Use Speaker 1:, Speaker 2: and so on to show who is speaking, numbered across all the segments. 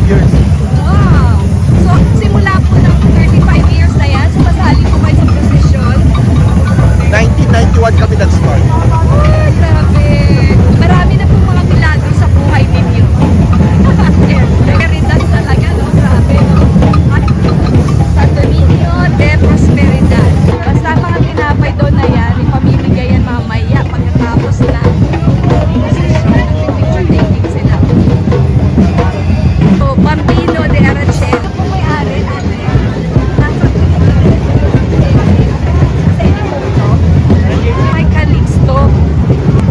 Speaker 1: years.
Speaker 2: Wow! So, simula po ng 35 years na yan, sumasali po kayo sa prosesyon.
Speaker 1: 1991 kami nag-start.
Speaker 2: Ay, grabe! Marami na po mga milagro sa buhay ninyo. Prosperidad talaga, no? Grabe, no? Santo Niño de Prosperidad. Basta mga tinapay doon na yan, ipamimigay yan mamaya pagkatapos na prosesyon, nag-picture taking sila. So, Bambino de Arachel. Ano po may-ari? May Calixto,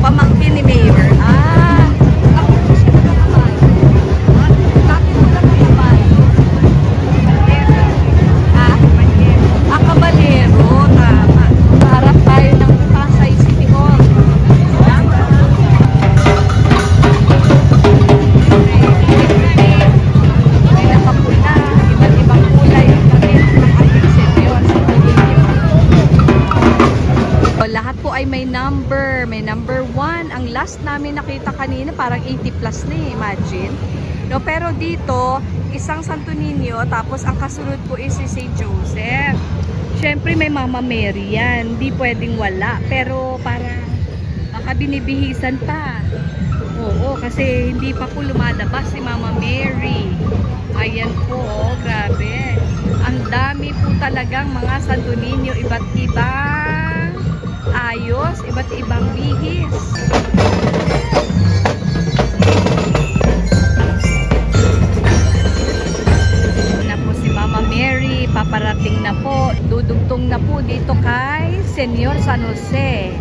Speaker 2: pamangkin ni Mayor. Ah, ako po siya nakamay. Bakit mo lang nakamay? Ah, Cabalero, tama. Harap tayo ng Pasay City Hall. May nakapula, iba't ibang kulay ang damit ng ating senyor sa Pilipinas. So, lahat po ay may number 1. Ang last namin nakita kanina parang 80 plus na imagine. No, pero dito, isang Santo Niño, tapos ang kasunod po is si St. Joseph. Siyempre may Mama Mary yan, hindi pwedeng wala. Pero para baka binibihisan pa. Oo, kasi hindi pa po lumalabas si Mama Mary. Ayan po, oh, grabe. Ang dami po talagang mga Santo Niño, iba't ibang ayos, iba't ibang bihis. Na po si Mama Mary, paparating na po, dudugtong na po dito kay Senyor San Jose.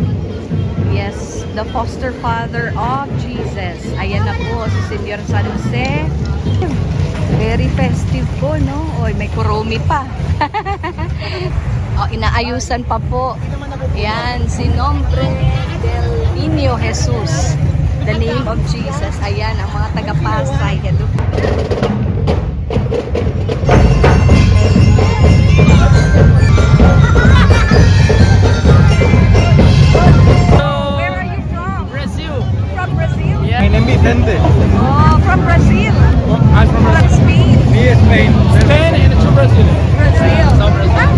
Speaker 2: Yes, the foster father of Jesus. Ayan na po si Senyor San Jose. Very festive po, no? Oy, may kuromi pa. Oh, inaayusan pa po. Yan, si Nombre del Niño Jesus. The name of Jesus. Ayan, ang mga taga-Pasay. Hello. Where are you from?
Speaker 3: Brazil.
Speaker 2: From Brazil?
Speaker 3: Yeah.
Speaker 1: My name is Dende.
Speaker 2: Oh, from Brazil.
Speaker 3: I'm from
Speaker 2: From
Speaker 3: Brazil.
Speaker 2: Spain.
Speaker 1: Me Spain.
Speaker 3: Spain and two Brazilians.
Speaker 2: Brazil.
Speaker 3: South Brazil.
Speaker 2: Ah,